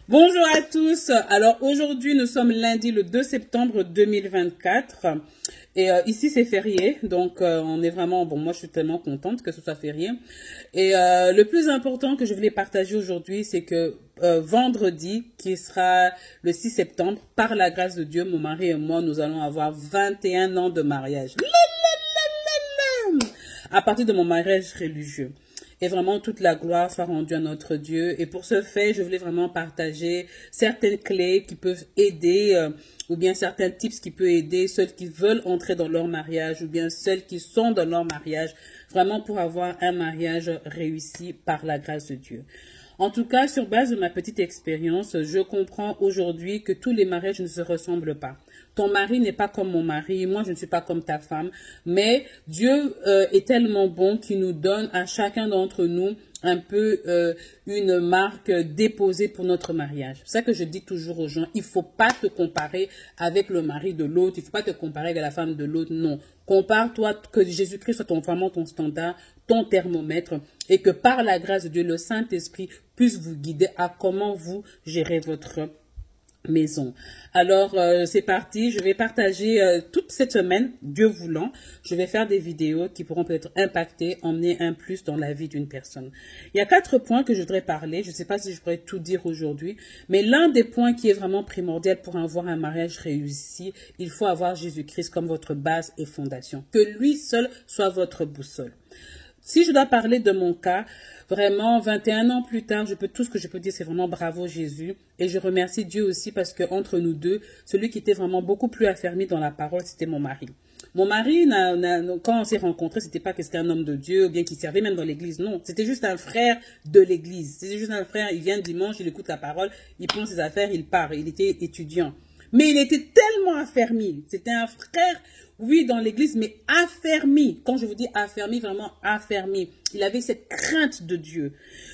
Bonjour à tous. Alors aujourd'hui, nous sommes lundi le 2 septembre 2024 et ici c'est férié. Donc on est vraiment, bon moi je suis tellement contente que ce soit férié. Et le plus important que je voulais partager aujourd'hui, c'est que vendredi, qui sera le 6 septembre, par la grâce de Dieu, mon mari et moi, nous allons avoir 21 ans de mariage. À partir de mon mariage religieux. Et vraiment, toute la gloire soit rendue à notre Dieu. Et pour ce fait, je voulais vraiment partager certaines clés qui peuvent aider, ou bien certains tips qui peuvent aider ceux qui veulent entrer dans leur mariage, ou bien ceux qui sont dans leur mariage, vraiment pour avoir un mariage réussi par la grâce de Dieu. En tout cas, sur base de ma petite expérience, je comprends aujourd'hui que tous les mariages ne se ressemblent pas. Ton mari n'est pas comme mon mari, moi je ne suis pas comme ta femme, mais Dieu est tellement bon qu'il nous donne à chacun d'entre nous un peu une marque déposée pour notre mariage. C'est ça que je dis toujours aux gens, il ne faut pas te comparer avec le mari de l'autre, il ne faut pas te comparer avec la femme de l'autre, non. Compare-toi, que Jésus-Christ soit vraiment ton standard, ton thermomètre, et que par la grâce de Dieu, le Saint-Esprit puisse vous guider à comment vous gérez votre maison. Alors, c'est parti. Je vais partager toute cette semaine, Dieu voulant. Je vais faire des vidéos qui pourront peut-être impacter, emmener un plus dans la vie d'une personne. Il y a 4 points que je voudrais parler. Je ne sais pas si je pourrais tout dire aujourd'hui, mais l'un des points qui est vraiment primordial pour avoir un mariage réussi, il faut avoir Jésus-Christ comme votre base et fondation. Que lui seul soit votre boussole. Si je dois parler de mon cas, vraiment, 21 ans plus tard, tout ce que je peux dire, c'est vraiment bravo Jésus. Et je remercie Dieu aussi parce qu'entre nous deux, celui qui était vraiment beaucoup plus affermi dans la parole, c'était mon mari. Mon mari, quand on s'est rencontrés, c'était pas que c'était un homme de Dieu, ou bien qu'il servait même dans l'église. Non, c'était juste un frère de l'église. C'était juste un frère, il vient dimanche, il écoute la parole, il prend ses affaires, il part. Il était étudiant. Mais il était tellement affermi. C'était un frère, oui, dans l'église, mais affermi. Quand je vous dis affermi, vraiment affermi. Il avait cette crainte de Dieu.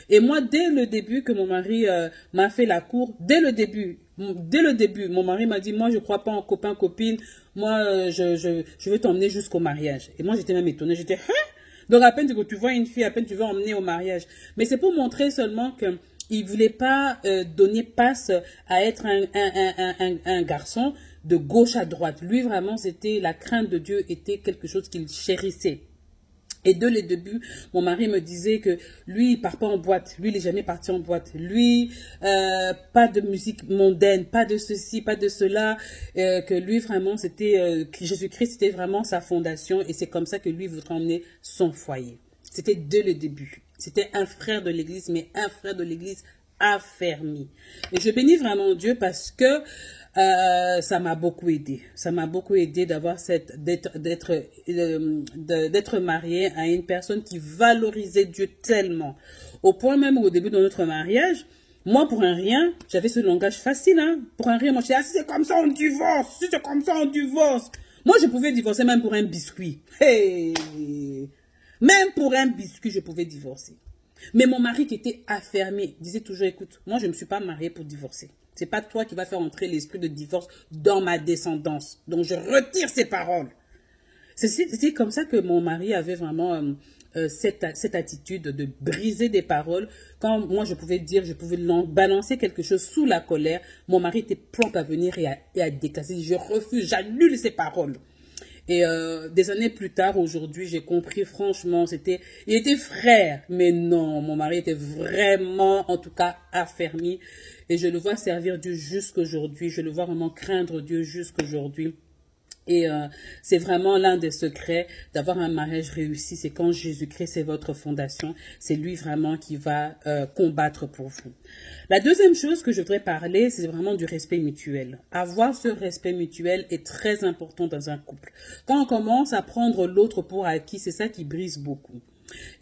Et moi, dès le début que mon mari m'a fait la cour, dès le début, mon mari m'a dit, moi, je ne crois pas en copain, copine. Moi, je veux t'emmener jusqu'au mariage. Et moi, j'étais même étonnée. J'étais, hein? Donc, à peine que tu vois une fille, à peine tu veux emmener au mariage. Mais c'est pour montrer seulement que il ne voulait pas donner passe à être un garçon de gauche à droite. Lui, vraiment, c'était la crainte de Dieu était quelque chose qu'il chérissait. Et dès le début, mon mari me disait que lui, il part pas en boîte. Lui, il n'est jamais parti en boîte. Lui, pas de musique mondaine, pas de ceci, pas de cela. Que lui, vraiment, c'était Jésus-Christ, c'était vraiment sa fondation. Et c'est comme ça que lui voudrait emmener son foyer. C'était dès le début. C'était un frère de l'église, mais un frère de l'église affermi. Et je bénis vraiment Dieu parce que ça m'a beaucoup aidé. Ça m'a beaucoup aidé d'avoir d'être marié à une personne qui valorisait Dieu tellement. Au point même où au début de notre mariage, moi, pour un rien, j'avais ce langage facile. Hein. Pour un rien, moi, je disais, ah, si c'est comme ça, on divorce. Si c'est comme ça, on divorce. Moi, je pouvais divorcer même pour un biscuit. Hey! Même pour un biscuit, je pouvais divorcer. Mais mon mari qui était affermé disait toujours, écoute, moi je ne me suis pas mariée pour divorcer. Ce n'est pas toi qui vas faire entrer l'esprit de divorce dans ma descendance. Donc je retire ces paroles. C'est comme ça que mon mari avait vraiment cette attitude de briser des paroles. Quand moi je pouvais dire, je pouvais balancer quelque chose sous la colère, mon mari était prompt à venir et à déclasser. Je refuse, j'annule ces paroles. Et des années plus tard, aujourd'hui, j'ai compris, franchement, il était frère, mais non, mon mari était vraiment, en tout cas, affermi. Et je le vois servir Dieu jusqu'aujourd'hui, je le vois vraiment craindre Dieu jusqu'aujourd'hui. Et c'est vraiment l'un des secrets d'avoir un mariage réussi, c'est quand Jésus-Christ est votre fondation, c'est lui vraiment qui va combattre pour vous. La deuxième chose que je voudrais parler, c'est vraiment du respect mutuel. Avoir ce respect mutuel est très important dans un couple. Quand on commence à prendre l'autre pour acquis, c'est ça qui brise beaucoup.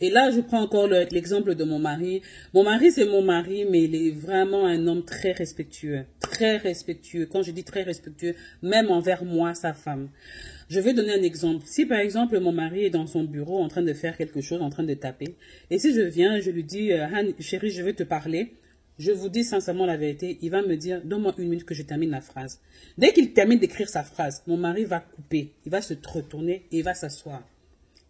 Et là, je prends encore l'exemple de mon mari. Mon mari, c'est mon mari, mais il est vraiment un homme très respectueux. Très respectueux. Quand je dis très respectueux, même envers moi, sa femme. Je vais donner un exemple. Si, par exemple, mon mari est dans son bureau en train de faire quelque chose, en train de taper, et si je viens et je lui dis, chérie, je veux te parler, je vous dis sincèrement la vérité, il va me dire, donne-moi 1 minute que je termine la phrase. Dès qu'il termine d'écrire sa phrase, mon mari va couper, il va se retourner et il va s'asseoir,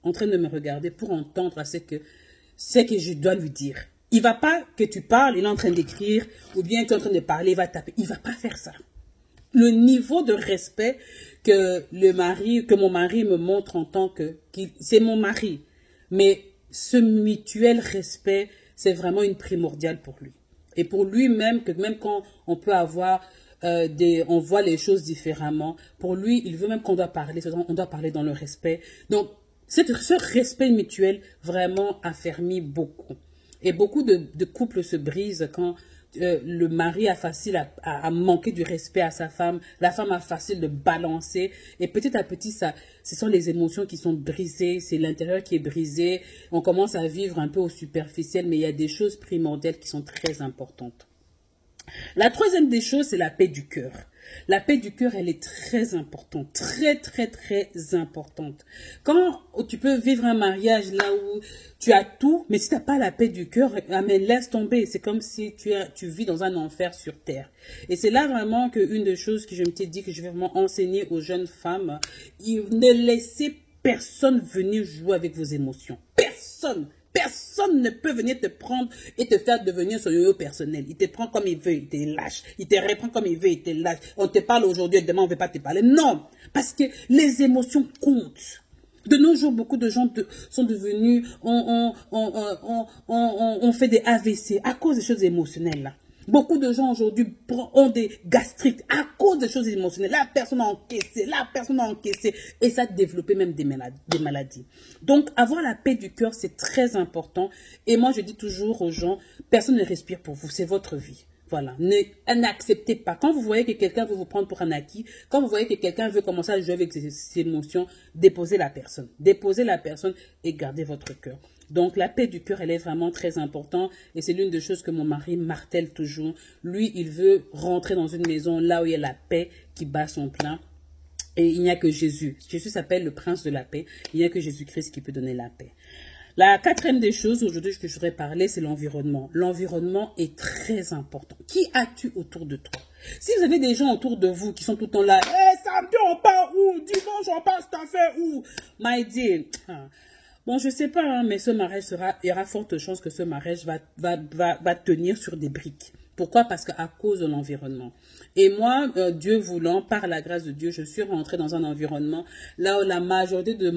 en train de me regarder pour entendre ce que je dois lui dire. Il va pas que tu parles, il est en train d'écrire, ou bien tu es en train de parler, il va taper. Il va pas faire ça. Le niveau de respect que mon mari me montre en tant que, c'est mon mari. Mais ce mutuel respect, c'est vraiment une primordiale pour lui. Et pour lui-même, que même quand on peut avoir on voit les choses différemment, pour lui, il veut même qu'on doit parler, on doit parler dans le respect. Donc, ce respect mutuel vraiment affermit beaucoup. Et beaucoup de couples se brisent quand le mari a facile à manquer du respect à sa femme, la femme a facile de balancer, et petit à petit, ce sont les émotions qui sont brisées, c'est l'intérieur qui est brisé, on commence à vivre un peu au superficiel, mais il y a des choses primordiales qui sont très importantes. La troisième des choses, c'est la paix du cœur. La paix du cœur, elle est très importante, très, très, très importante. Quand tu peux vivre un mariage là où tu as tout, mais si tu n'as pas la paix du cœur, mais laisse tomber. C'est comme si tu vis dans un enfer sur terre. Et c'est là vraiment qu'une des choses que je me suis dit que je vais vraiment enseigner aux jeunes femmes, ne laissez personne venir jouer avec vos émotions. Personne. Personne ne peut venir te prendre et te faire devenir son yo-yo personnel. Il te prend comme il veut, il te lâche. Il te reprend comme il veut, il te lâche. On te parle aujourd'hui et demain on ne veut pas te parler. Non, parce que les émotions comptent. De nos jours, beaucoup de gens sont devenus, on fait des AVC à cause des choses émotionnelles là. Beaucoup de gens aujourd'hui ont des gastrites à cause des choses émotionnelles. La personne a encaissé, et ça a développé même des maladies. Donc, avoir la paix du cœur, c'est très important. Et moi, je dis toujours aux gens, personne ne respire pour vous, c'est votre vie. Voilà, n'acceptez pas. Quand vous voyez que quelqu'un veut vous prendre pour un acquis, quand vous voyez que quelqu'un veut commencer à jouer avec ses émotions, déposez la personne. Déposez la personne et gardez votre cœur. Donc, la paix du cœur, elle est vraiment très importante. Et c'est l'une des choses que mon mari martèle toujours. Lui, il veut rentrer dans une maison là où il y a la paix qui bat son plein. Et il n'y a que Jésus. Jésus s'appelle le prince de la paix. Il n'y a que Jésus-Christ qui peut donner la paix. La quatrième des choses aujourd'hui que je voudrais parler, c'est l'environnement. L'environnement est très important. Qui as-tu autour de toi? Si vous avez des gens autour de vous qui sont tout le temps là, « Hey, samedi, on part où? Dimanche, on part cette affaire où? » My dear, bon, je ne sais pas, hein, mais ce mariage il y aura forte chance que ce mariage va tenir sur des briques. Pourquoi? Parce qu'à cause de l'environnement. Et moi, Dieu voulant, par la grâce de Dieu, je suis rentrée dans un environnement là où la majorité de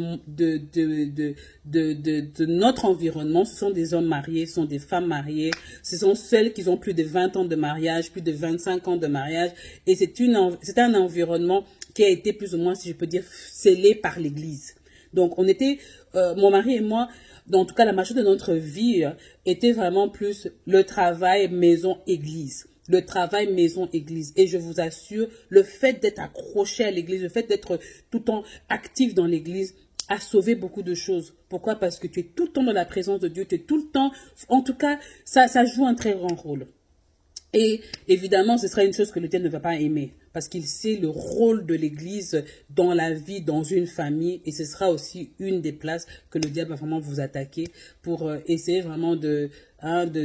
notre environnement, ce sont des hommes mariés, ce sont des femmes mariées, ce sont celles qui ont plus de 20 ans de mariage, plus de 25 ans de mariage. Et c'est un environnement qui a été plus ou moins, si je peux dire, scellé par l'Église. Donc, on était, mon mari et moi, en tout cas, la majorité de notre vie était vraiment plus le travail maison-église. Le travail maison-église. Et je vous assure, le fait d'être accroché à l'église, le fait d'être tout le temps actif dans l'église, a sauvé beaucoup de choses. Pourquoi? Parce que tu es tout le temps dans la présence de Dieu, tu es tout le temps, en tout cas, ça joue un très grand rôle. Et évidemment, ce sera une chose que le diable ne va pas aimer, parce qu'il sait le rôle de l'Église dans la vie, dans une famille, et ce sera aussi une des places que le diable va vraiment vous attaquer pour essayer vraiment de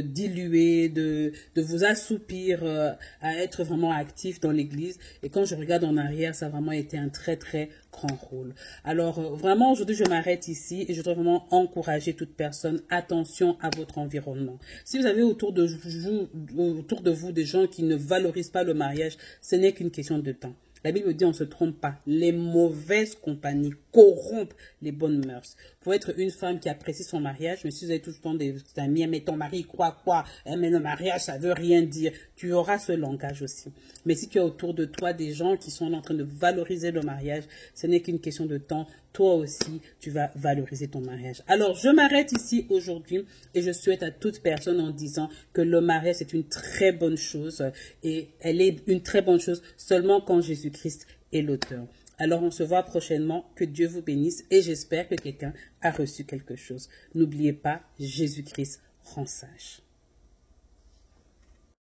diluer, de vous assoupir à être vraiment actif dans l'Église. Et quand je regarde en arrière, ça a vraiment été un très très grand rôle. Alors vraiment, aujourd'hui, je m'arrête ici et je dois vraiment encourager toute personne. Attention à votre environnement. Si vous avez autour de vous des gens qui ne valorisent pas le mariage, ce n'est qu'une question de temps. La Bible dit, on ne se trompe pas. Les mauvaises compagnies corrompent les bonnes mœurs. Pour être une femme qui apprécie son mariage, mais si vous avez tout le temps des amis, mais ton mari croit quoi? Mais le mariage, ça veut rien dire. Tu auras ce langage aussi. Mais si tu as autour de toi des gens qui sont en train de valoriser le mariage, ce n'est qu'une question de temps. Toi aussi, tu vas valoriser ton mariage. Alors, je m'arrête ici aujourd'hui et je souhaite à toute personne en disant que le mariage est une très bonne chose et elle est une très bonne chose seulement quand Jésus-Christ est l'auteur. Alors, on se voit prochainement. Que Dieu vous bénisse et j'espère que quelqu'un a reçu quelque chose. N'oubliez pas, Jésus-Christ rend sage.